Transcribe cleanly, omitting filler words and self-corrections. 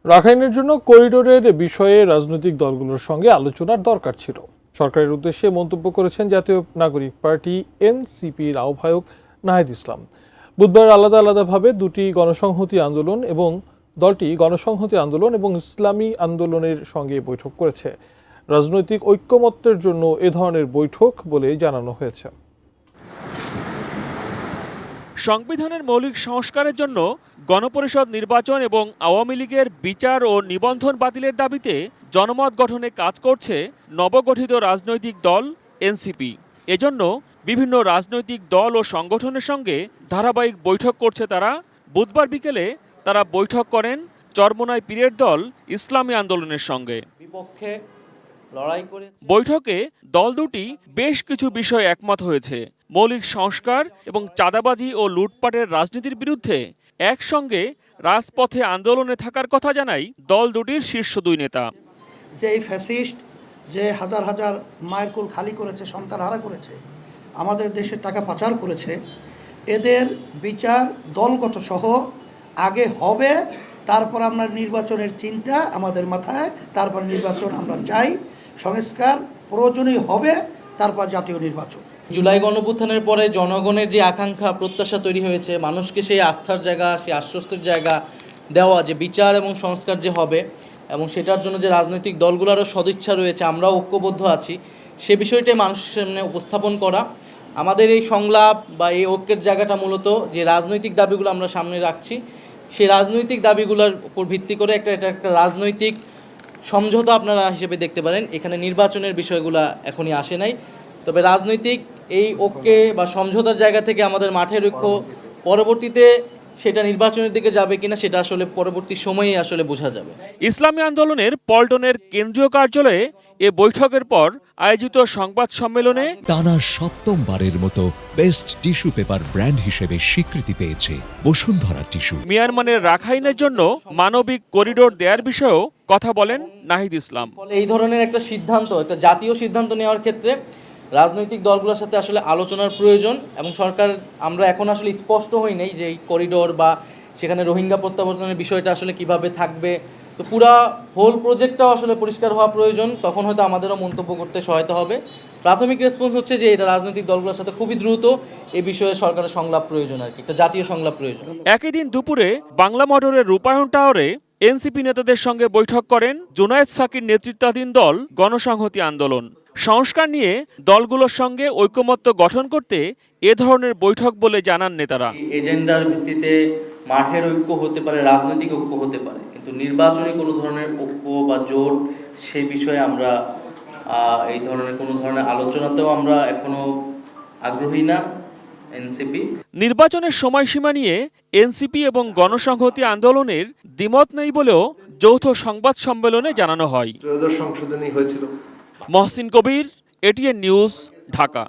রাখাইনের জন্য করিডোরের বিষয়ে রাজনৈতিক দলগুলোর সঙ্গে আলোচনার দরকার ছিল। সরকারের উদ্দেশ্যে মন্তব্য করেছেন জাতীয় নাগরিক পার্টি এনসিপির আহ্বায়ক নাহিদ ইসলাম। বুধবার আলাদা আলাদাভাবে দুটি গণসংহতি আন্দোলন এবং দলটি গণসংহতি আন্দোলন এবং ইসলামী আন্দোলনের সঙ্গে বৈঠক করেছে। রাজনৈতিক ঐক্যমত্যের জন্য এ ধরনের বৈঠক বলে জানানো হয়েছে। সংবিধানের মৌলিক সংস্কারের জন্য গণপরিষদ নির্বাচন এবং আওয়ামী লীগের বিচার ও নিবন্ধন বাতিলের দাবিতে জনমত গঠনে কাজ করছে নবগঠিত রাজনৈতিক দল এনসিপি। এজন্য বিভিন্ন রাজনৈতিক দল ও সংগঠনের সঙ্গে ধারাবাহিক বৈঠক করছে তারা। বুধবার বিকেলে তারা বৈঠক করেন চরমোনাই পীরের দল ইসলামী আন্দোলনের সঙ্গে। বৈঠকে দল দুটি বেশ কিছু বিষয়ে একমত হয়েছে। মৌলিক সংস্কার এবং চাঁদাবাজি ও লুটপাটের রাজনীতির বিরুদ্ধে একসঙ্গে রাজপথে আন্দোলনে থাকার কথা জানাই দল দুটির শীর্ষ দুই নেতা। যে এই ফ্যাসিস্ট যে হাজার হাজার মায়ের কোল খালি করেছে, সন্তান হারা করেছে, আমাদের দেশের টাকা পাচার করেছে, এদের বিচার দলগত সহ আগে হবে, তারপর আমরা নির্বাচনের চিন্তা আমাদের মাথায়, তারপর নির্বাচন আমরা চাই, সংস্কার প্রয়োজনীয় হবে, তারপর জাতীয় নির্বাচন। জুলাই গণঅভ্যুত্থানের পরে জনগণের যে আকাঙ্ক্ষা প্রত্যাশা তৈরি হয়েছে, মানুষকে সেই আস্থার জায়গা, সেই আশ্বস্তের জায়গা দেওয়া যে বিচার এবং সংস্কার যে হবে এবং সেটার জন্য যে রাজনৈতিক দলগুলোরও সদিচ্ছা রয়েছে, আমরাও ঐক্যবদ্ধ আছি, সে বিষয়টাই মানুষের সামনে উপস্থাপন করা। আমাদের এই সংলাপ বা এই ঐক্যের জায়গাটা মূলত যে রাজনৈতিক দাবিগুলো আমরা সামনে রাখছি, সেই রাজনৈতিক দাবিগুলোর উপর ভিত্তি করে এটা একটা রাজনৈতিক সমঝোতা আপনারা হিসেবে দেখতে পারেন। এখানে নির্বাচনের বিষয়গুলো এখনই আসে নাই, তবে রাজনৈতিক এই ঐক্যে বা সমঝোতার জায়গা থেকে আমাদের মাঠের ঐক্য পরবর্তীতে সেটা নির্বাচনের দিকে যাবে কিনা সেটা আসলে পরবর্তী সময়ে আসলে বোঝা যাবে। ইসলামী আন্দোলনের পল্টনের কেন্দ্রীয় কার্যালয়ে এ বৈঠকের পর আয়োজিত সংবাদ সম্মেলনে টানা সপ্তমবারের মতো বেস্ট টিস্যু পেপার ব্র্যান্ড হিসেবে স্বীকৃতি পেয়েছে বসুন্ধরা টিস্যু। মিয়ানমারের রাখাইনের জন্য মানবিক করিডোর দেওয়ার বিষয়েও কথা বলেন নাহিদ ইসলাম। এই ধরনের একটা সিদ্ধান্ত, একটা জাতীয় সিদ্ধান্ত নেওয়ার ক্ষেত্রে রাজনৈতিক দলগুলোর সাথে আসলে আলোচনার প্রয়োজন এবং সরকার আমরা এখন আসলে স্পষ্ট হই নাই যে এই করিডোর বা সেখানে রোহিঙ্গা প্রত্যাবর্তনের বিষয়টা আসলে কিভাবে থাকবে। তো পুরা হোল প্রজেক্টটাও আসলে পরিষ্কার হওয়া প্রয়োজন, তখন হয়তো আমাদেরও মন্তব্য করতে সহায়তা হবে। প্রাথমিক রেসপন্স হচ্ছে যে এটা রাজনৈতিক দলগুলোর সাথে খুবই দ্রুত এই বিষয়ে সরকারের সংলাপ প্রয়োজন, আর কি একটা জাতীয় সংলাপ প্রয়োজন। একই দিন দুপুরে বাংলা মোটরের রূপায়ণ টাওয়ারে এনসিপি নেতাদের সঙ্গে বৈঠক করেন জুনায়েদ সাকির নেতৃত্বাধীন দল গণসংহতি আন্দোলন। সংস্কার নিয়ে দলগুলোর সঙ্গে ঐকমত্য গঠন করতে এ ধরনের বৈঠক বলে জানান নেতারা। এজেন্ডার ভিত্তিতে মাঠের ঐক্য হতে পারে, রাজনৈতিক ঐক্য হতে পারে, কিন্তু নির্বাচনী কোনো ধরনের ঐক্য বা জোট সেই বিষয়ে আমরা এই ধরনের কোনো ধরনের আলোচনাতেও আমরা এখনো আগ্রহী না। এনসিপি নির্বাচনের সময়সীমা নিয়ে এনসিপি এবং গণসংহতি আন্দোলনের দ্বিমত নেই বলেও যৌথ সংবাদ সম্মেলনে জানানো হয়। ত্রয়োদশ সংশোধনী হয়েছিল। মহসিন কবির, এটিএন নিউজ, ঢাকা।